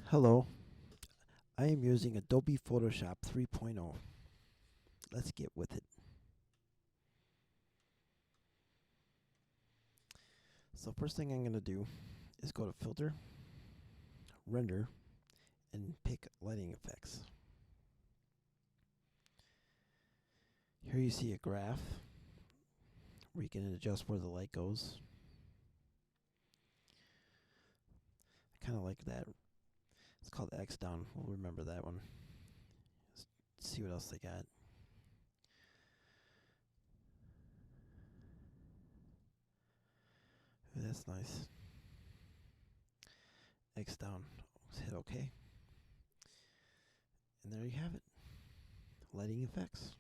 Hello, I am using Adobe Photoshop 3.0. Let's get with it. So first thing I'm going to do is go to Filter, Render, and pick Lighting Effects. Here you see a graph where you can adjust where the light goes. I kind of like that. It's called X down. We'll remember that one. Let's see what else they got. Ooh, that's nice. X down. Let's hit OK. And there you have it. Lighting effects.